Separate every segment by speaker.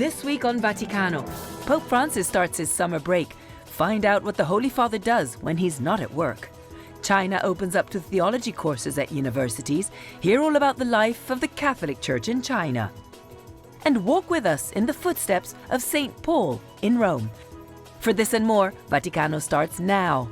Speaker 1: This week on Vaticano, Pope Francis starts his summer break. Find out what the Holy Father does when he's not at work. China opens up to theology courses at universities. Hear all about the life of the Catholic Church in China. And walk with us in the footsteps of St. Paul in Rome. For this and more, Vaticano starts now.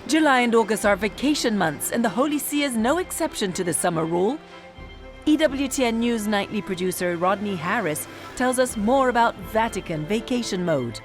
Speaker 1: July and August are vacation months, and the Holy See is no exception to the summer rule. EWTN News nightly producer Rodney Harris tells us more about Vatican vacation mode.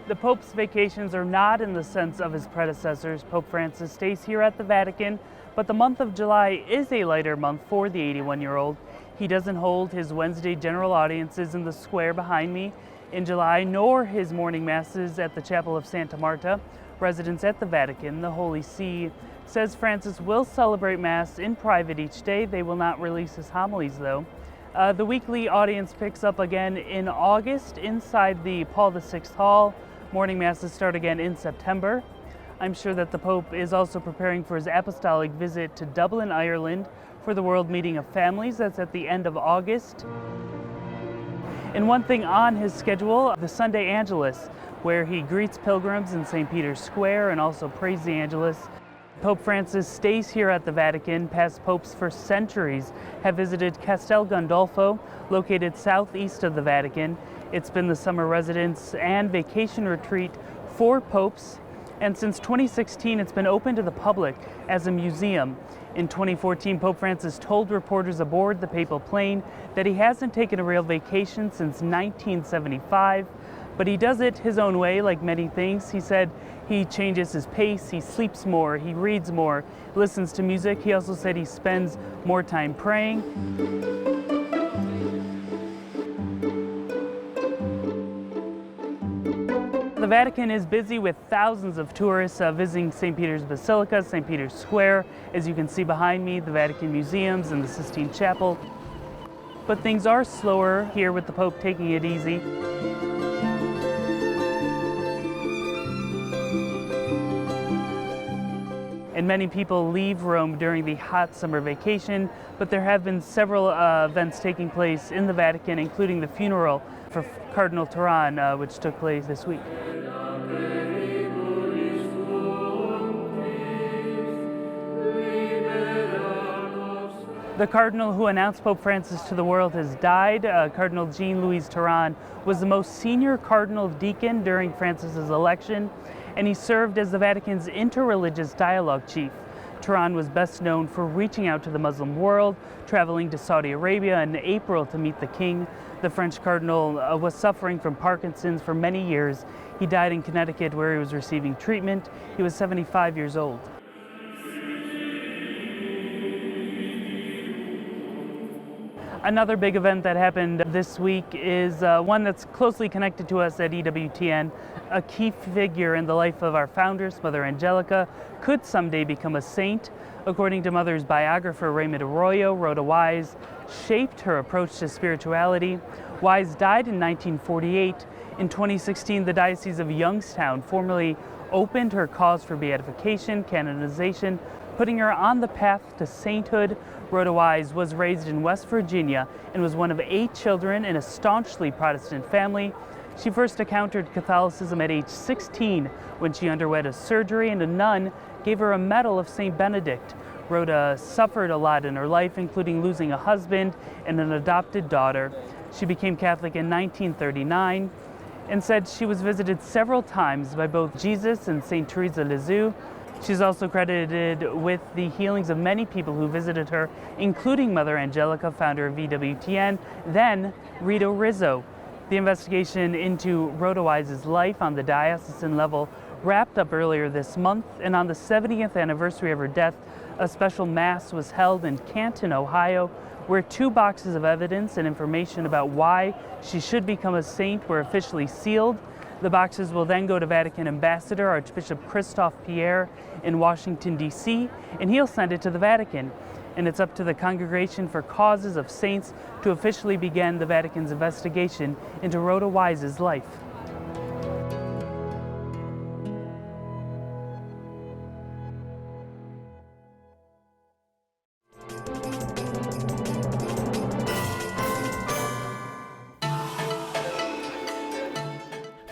Speaker 2: The Pope's vacations are not in the sense of his predecessors. Pope Francis stays here at the Vatican, but the month of July is a lighter month for the 81-year-old. He doesn't hold his Wednesday general audiences in the square behind me in July, nor his morning masses at the Chapel of Santa Marta. Residents at the Vatican, the Holy See, says Francis will celebrate Mass in private each day. They will not release his homilies, though. The weekly audience picks up again in August inside the Paul VI Hall. Morning Masses start again in September. I'm sure that the Pope is also preparing for his apostolic visit to Dublin, Ireland for the World Meeting of Families. That's at the end of August. And one thing on his schedule, the Sunday Angelus, where he greets pilgrims in St. Peter's Square and also prays the Angelus. Pope Francis stays here at the Vatican. Past popes for centuries have visited Castel Gandolfo, located southeast of the Vatican. It's been the summer residence and vacation retreat for popes, and since 2016 it's been open to the public as a museum. In 2014, Pope Francis told reporters aboard the papal plane that he hasn't taken a real vacation since 1975. But he does it his own way, like many things. He said he changes his pace, he sleeps more, he reads more, listens to music. He also said he spends more time praying. The Vatican is busy with thousands of tourists visiting St. Peter's Basilica, St. Peter's Square. As you can see behind me, the Vatican Museums and the Sistine Chapel. But things are slower here with the Pope taking it easy. And many people leave Rome during the hot summer vacation, but there have been several events taking place in the Vatican, including the funeral for Cardinal Tagle, which took place this week. The cardinal who announced Pope Francis to the world has died. Cardinal Jean-Louis Tagle was the most senior cardinal deacon during Francis's election, and he served as the Vatican's interreligious dialogue chief. Tagle was best known for reaching out to the Muslim world, traveling to Saudi Arabia in April to meet the king. The French cardinal was suffering from Parkinson's for many years. He died in Connecticut, where he was receiving treatment. He was 75 years old. Another big event that happened this week is one that's closely connected to us at EWTN. A key figure in the life of our founders, Mother Angelica, could someday become a saint. According to Mother's biographer Raymond Arroyo, Rhoda Wise shaped her approach to spirituality. Wise died in 1948. In 2016, the Diocese of Youngstown formally opened her cause for beatification, canonization, putting her on the path to sainthood. Rhoda Wise was raised in West Virginia and was one of 8 children in a staunchly Protestant family. She first encountered Catholicism at age 16 when she underwent a surgery, and a nun gave her a medal of St. Benedict. Rhoda suffered a lot in her life, including losing a husband and an adopted daughter. She became Catholic in 1939 and said she was visited several times by both Jesus and St. Teresa Lisieux. She's also credited with the healings of many people who visited her, including Mother Angelica, founder of EWTN, then Rita Rizzo. The investigation into Rhoda Wise's life on the diocesan level wrapped up earlier this month, and on the 70th anniversary of her death, a special Mass was held in Canton, Ohio, where 2 boxes of evidence and information about why she should become a saint were officially sealed. The boxes will then go to Vatican Ambassador Archbishop Christophe Pierre in Washington, D.C., and he'll send it to the Vatican. and it's up to the Congregation for Causes of Saints to officially begin the Vatican's investigation into Rhoda Wise's life.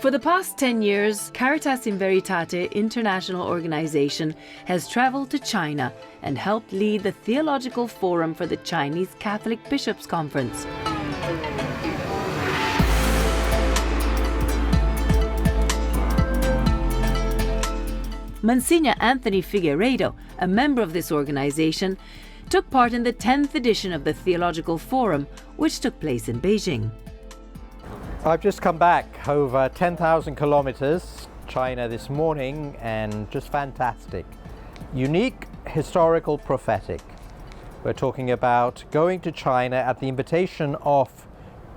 Speaker 1: For the past 10 years, Caritas in Veritate International Organization has traveled to China and helped lead the Theological Forum for the Chinese Catholic Bishops' Conference. Monsignor Anthony Figueiredo, a member of this organization, took part in the 10th edition of the Theological Forum, which took place in Beijing.
Speaker 3: I've just come back over 10,000 kilometers, China this morning, and just fantastic. Unique, historical, prophetic. We're talking about going to China at the invitation of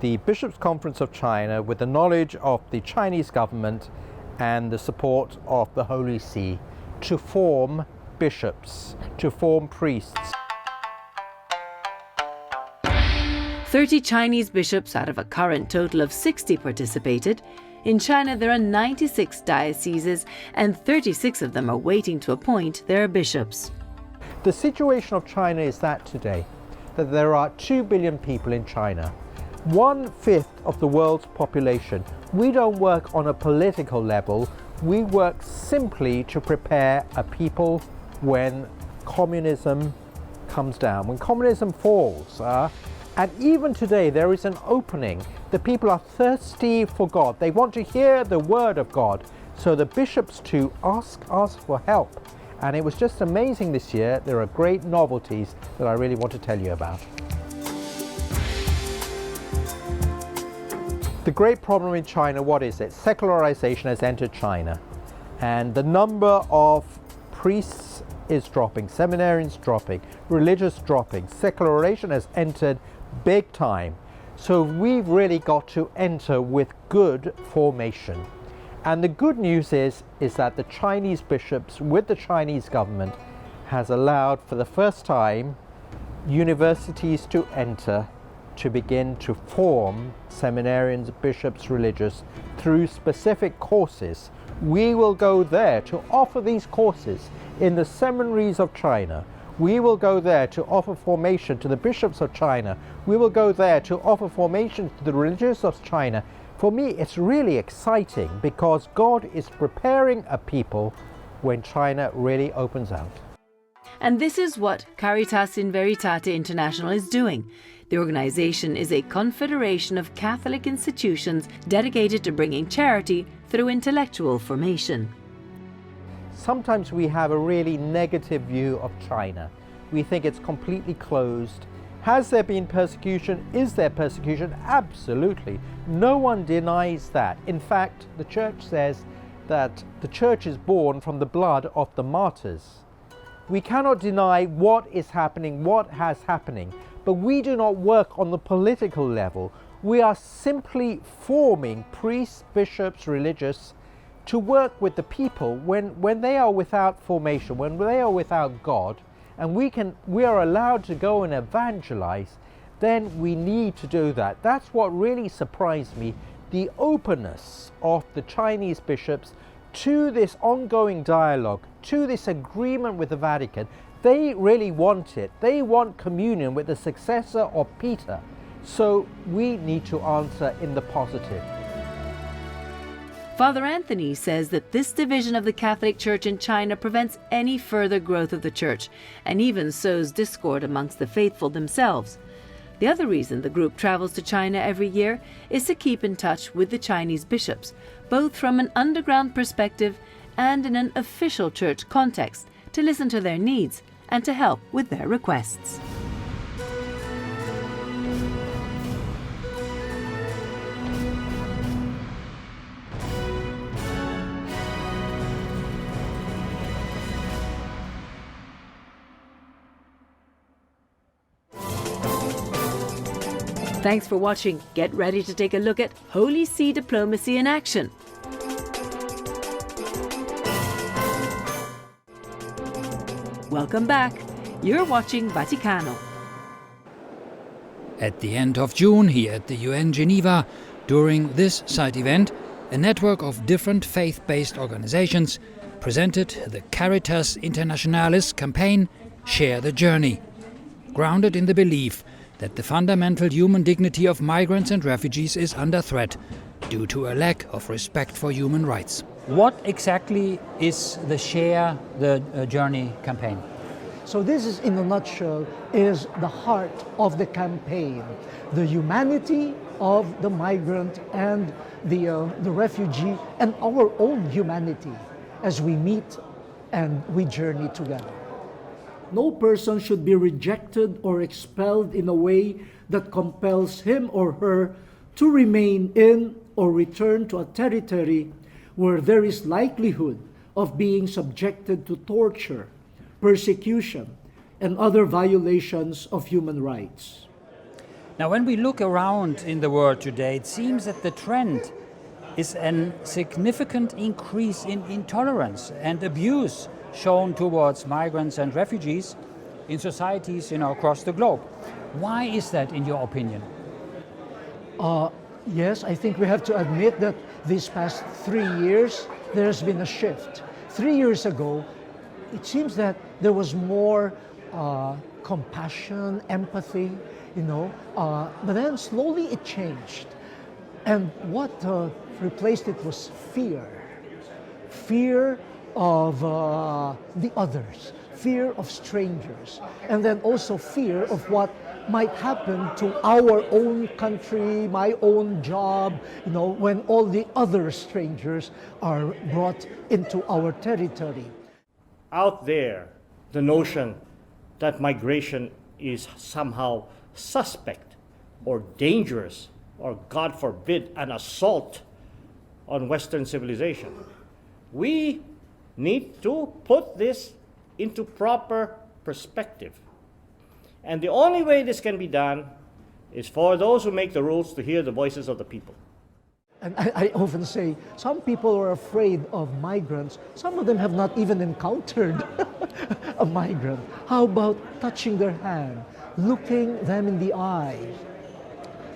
Speaker 3: the Bishops' Conference of China with the knowledge of the Chinese government and the support of the Holy See to form bishops, to form priests.
Speaker 1: 30 Chinese bishops out of a current total of 60 participated. In China, there are 96 dioceses, and 36 of them are waiting to appoint their bishops.
Speaker 3: The situation of China is that today, that there are 2 billion people in China, 1/5 of the world's population. We don't work on a political level, we work simply to prepare a people when communism comes down, when communism falls. And even today there is an opening. The people are thirsty for God. They want to hear the word of God. So the bishops too ask us for help. And it was just amazing this year. There are great novelties that I really want to tell you about. The great problem in China, what is it? Secularization has entered China. And the number of priests is dropping, seminarians dropping, religious dropping. Secularization has entered big time. So we've really got to enter with good formation. And the good news is that the Chinese bishops with the Chinese government has allowed for the first time universities to enter to begin to form seminarians, bishops, religious through specific courses. We will go there to offer these courses in the seminaries of China. We will go there to offer formation to the bishops of China. We will go there to offer formation to the religious of China. For me, it's really exciting because God is preparing a people when China really opens out.
Speaker 1: And this is what Caritas in Veritate International is doing. The organization is a confederation of Catholic institutions dedicated to bringing charity through intellectual formation.
Speaker 3: Sometimes we have a really negative view of China. We think it's completely closed. Has there been persecution? Is there persecution? Absolutely. No one denies that. In fact, the church says that the church is born from the blood of the martyrs. We cannot deny what is happening, what has happening, but we do not work on the political level. We are simply forming priests, bishops, religious to work with the people when they are without formation, when they are without God, and we are allowed to go and evangelize, then we need to do that. That's what really surprised me, the openness of the Chinese bishops to this ongoing dialogue, to this agreement with the Vatican. They really want it. They want communion with the successor of Peter. So we need to answer in the positive.
Speaker 1: Father Anthony says that this division of the Catholic Church in China prevents any further growth of the Church and even sows discord amongst the faithful themselves. The other reason the group travels to China every year is to keep in touch with the Chinese bishops, both from an underground perspective and in an official church context, to listen to their needs and to help with their requests. Thanks for watching. Get ready to take a look at Holy See diplomacy in action. Welcome back. You're watching Vaticano.
Speaker 4: At the end of June, here at the UN Geneva, during this side event, a network of different faith-based organizations presented the Caritas Internationalis campaign Share the Journey, grounded in the belief that the fundamental human dignity of migrants and refugees is under threat due to a lack of respect for human rights.
Speaker 5: What exactly is the Share the Journey campaign?
Speaker 6: So this is, in a nutshell, is the heart of the campaign. The humanity of the migrant and the refugee, and our own humanity as we meet and we journey together. No person should be rejected or expelled in a way that compels him or her to remain in or return to a territory where there is likelihood of being subjected to torture, persecution, and other violations of human rights.
Speaker 5: Now, when we look around in the world today, it seems that the trend is a significant increase in intolerance and abuse shown towards migrants and refugees in societies across the globe. Why is that, in your opinion?
Speaker 6: Yes, I think we have to admit that these past 3 years, there's been a shift. 3 years ago, it seems that there was more compassion, empathy, but then slowly it changed. And what replaced it was fear. Fear of the others, fear of strangers, and then also fear of what might happen to our own country, my own job, when all the other strangers are brought into our territory.
Speaker 7: Out there, the notion that migration is somehow suspect or dangerous or, God forbid, an assault on Western civilization. We need to put this into proper perspective. And the only way this can be done is for those who make the rules to hear the voices of the people.
Speaker 6: And I often say, some people are afraid of migrants. Some of them have not even encountered a migrant. How about touching their hand, looking them in the eyes,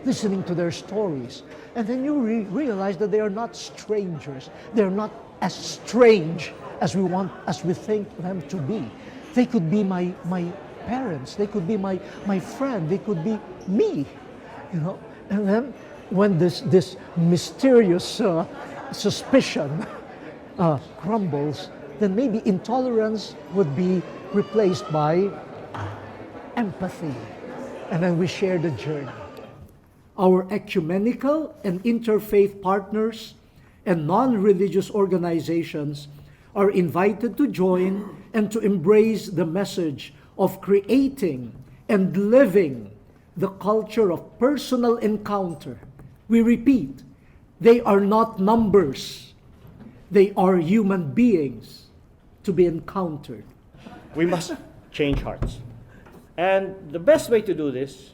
Speaker 6: listening to their stories? And then you realize that they are not strangers. They're not as strange as we think them to be. They could be my parents. They could be my friend. They could be me. And then when this mysterious suspicion crumbles, then maybe intolerance would be replaced by empathy, and then we share the journey. Our ecumenical and interfaith partners and non-religious organizations are invited to join and to embrace the message of creating and living the culture of personal encounter. We repeat, they are not numbers. They are human beings to be encountered.
Speaker 7: We must change hearts. And the best way to do this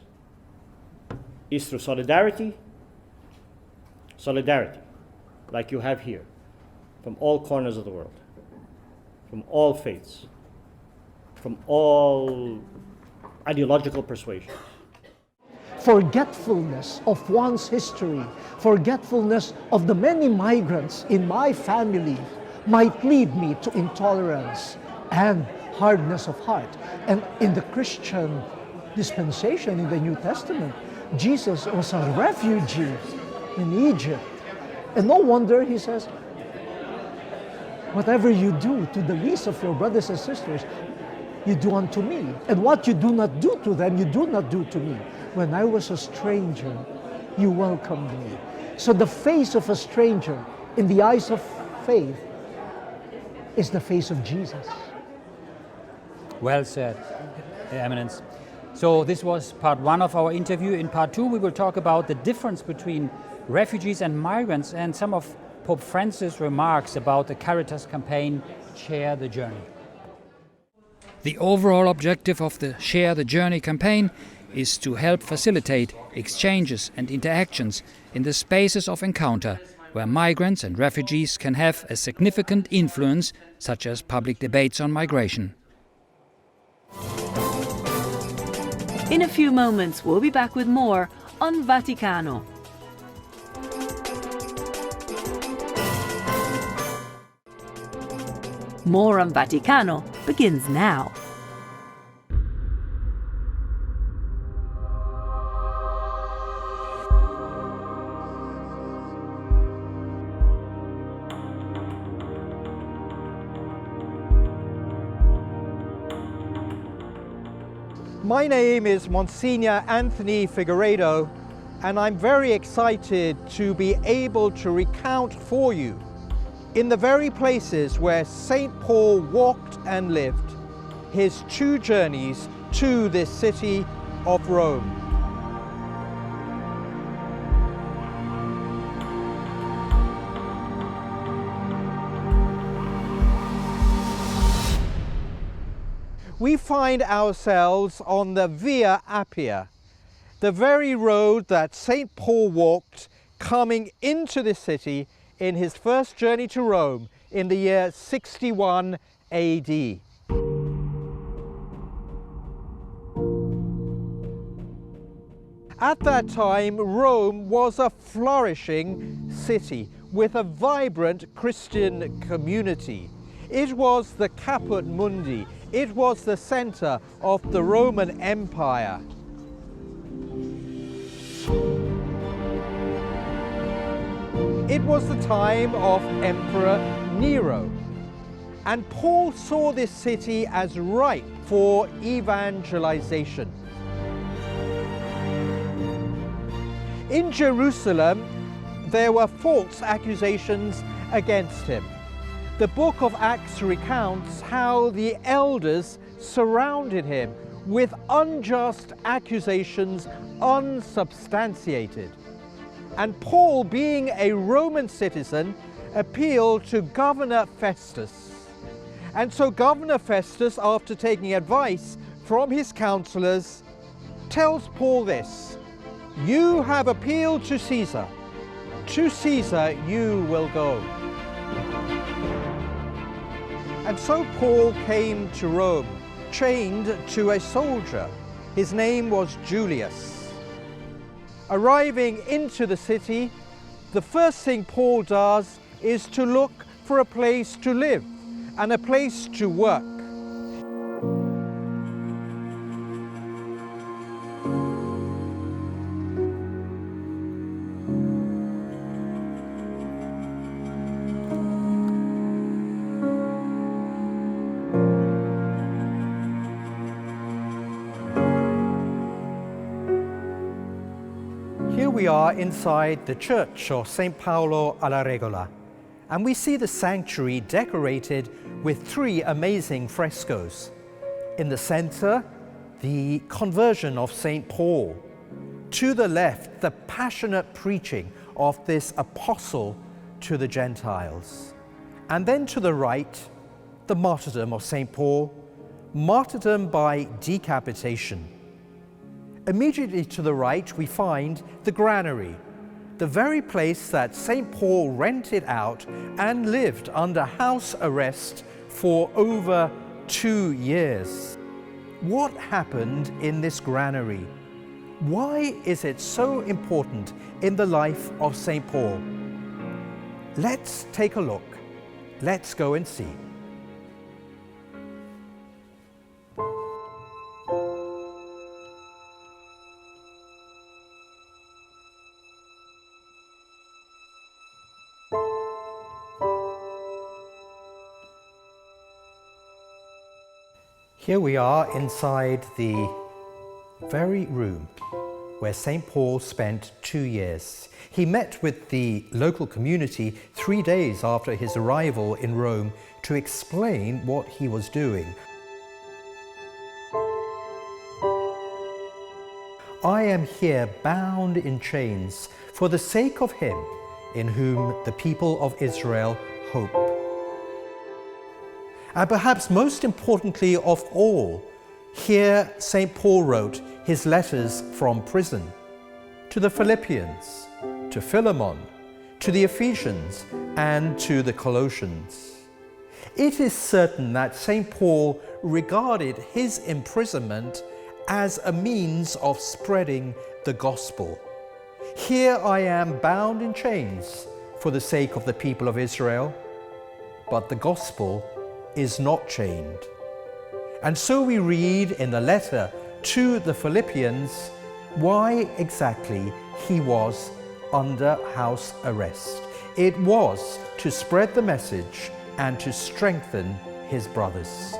Speaker 7: is through solidarity. Solidarity, like you have here, from all corners of the world, from all faiths, from all ideological persuasions.
Speaker 6: Forgetfulness of one's history, forgetfulness of the many migrants in my family might lead me to intolerance and hardness of heart. And in the Christian dispensation in the New Testament, Jesus was a refugee in Egypt. And no wonder he says, whatever you do to the least of your brothers and sisters, you do unto me. And what you do not do to them, you do not do to me. When I was a stranger, you welcomed me. So the face of a stranger in the eyes of faith is the face of Jesus.
Speaker 5: Well said, Eminence. So this was part one of our interview. In part two, we will talk about the difference between refugees and migrants and some of Pope Francis' remarks about the Caritas campaign, Share the Journey.
Speaker 4: The overall objective of the Share the Journey campaign is to help facilitate exchanges and interactions in the spaces of encounter where migrants and refugees can have a significant influence, such as public debates on migration.
Speaker 1: In a few moments, we'll be back with more on Vaticano. More on Vaticano begins now.
Speaker 3: My name is Monsignor Anthony Figueiredo, and I'm very excited to be able to recount for you, in the very places where St. Paul walked and lived, his 2 journeys to this city of Rome. We find ourselves on the Via Appia, the very road that St. Paul walked coming into the city in his first journey to Rome in the year 61 AD. At that time, Rome was a flourishing city with a vibrant Christian community. It was the Caput Mundi. It was the center of the Roman Empire. It was the time of Emperor Nero. And Paul saw this city as ripe for evangelization. In Jerusalem, there were false accusations against him. The book of Acts recounts how the elders surrounded him with unjust accusations, unsubstantiated. And Paul, being a Roman citizen, appealed to Governor Festus. And so Governor Festus, after taking advice from his counselors, tells Paul this: "You have appealed to Caesar. To Caesar you will go." And so Paul came to Rome, chained to a soldier. His name was Julius. Arriving into the city, the first thing Paul does is to look for a place to live and a place to work. Here we are inside the church of St. Paolo alla Regola, and we see the sanctuary decorated with 3 amazing frescoes. In the center, the conversion of St. Paul. To the left, the passionate preaching of this apostle to the Gentiles. And then to the right, the martyrdom of St. Paul, martyrdom by decapitation. Immediately to the right, we find the granary, the very place that St. Paul rented out and lived under house arrest for over 2 years. What happened in this granary? Why is it so important in the life of St. Paul? Let's take a look. Let's go and see. Here we are inside the very room where St. Paul spent 2 years. He met with the local community 3 days after his arrival in Rome to explain what he was doing. I am here bound in chains for the sake of him in whom the people of Israel hope. And perhaps most importantly of all, here St. Paul wrote his letters from prison to the Philippians, to Philemon, to the Ephesians, and to the Colossians. It is certain that St. Paul regarded his imprisonment as a means of spreading the gospel. Here I am bound in chains for the sake of the people of Israel, but the gospel is not chained. And so we read in the letter to the Philippians why exactly he was under house arrest. It was to spread the message and to strengthen his brothers.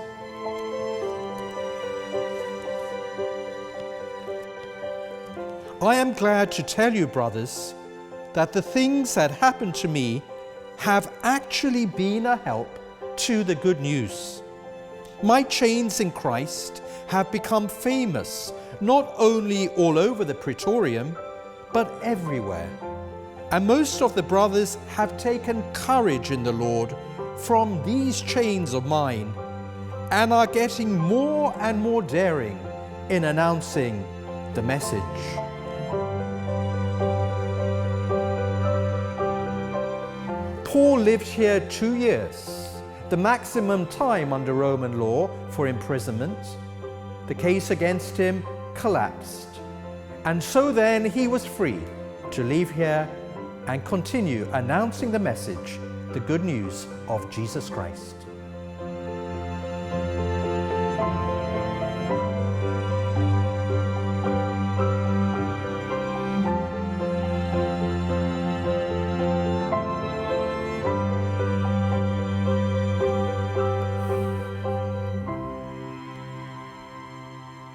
Speaker 3: I am glad to tell you, brothers, that the things that happened to me have actually been a help to the good news. My chains in Christ have become famous, not only all over the Praetorium, but everywhere. And most of the brothers have taken courage in the Lord from these chains of mine, and are getting more and more daring in announcing the message. Paul lived here 2 years, the maximum time under Roman law for imprisonment. The case against him collapsed, and so then he was free to leave here and continue announcing the message, the good news of Jesus Christ.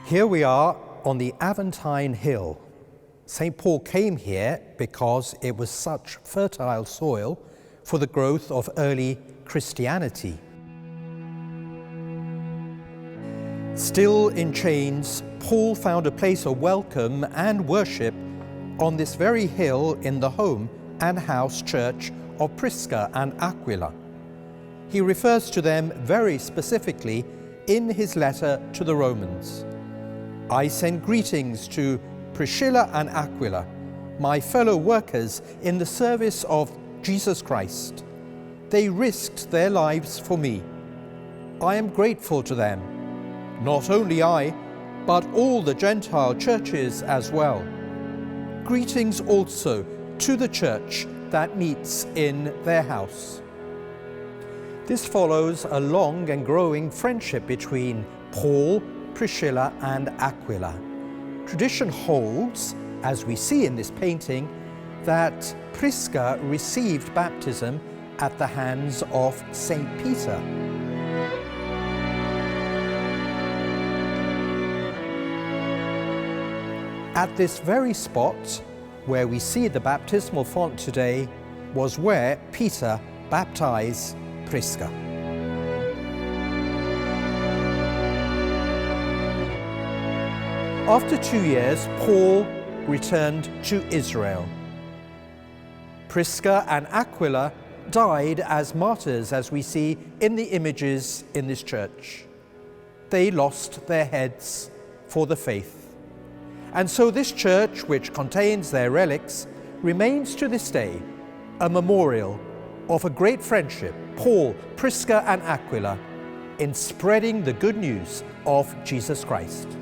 Speaker 3: Here we are on the Aventine Hill. St. Paul came here because it was such fertile soil for the growth of early Christianity. Still in chains, Paul found a place of welcome and worship on this very hill in the home and house church of Prisca and Aquila. He refers to them very specifically in his letter to the Romans. I send greetings to Priscilla and Aquila, my fellow workers in the service of Jesus Christ. They risked their lives for me. I am grateful to them. Not only I, but all the Gentile churches as well. Greetings also to the church that meets in their house. This follows a long and growing friendship between Paul, Priscilla and Aquila. Tradition holds, as we see in this painting, that Prisca received baptism at the hands of St. Peter. At this very spot where we see the baptismal font today was where Peter baptized Prisca. After 2 years, Paul returned to Israel. Prisca and Aquila died as martyrs, as we see in the images in this church. They lost their heads for the faith. And so this church, which contains their relics, remains to this day a memorial of a great friendship, Paul, Prisca and Aquila, in spreading the good news of Jesus Christ.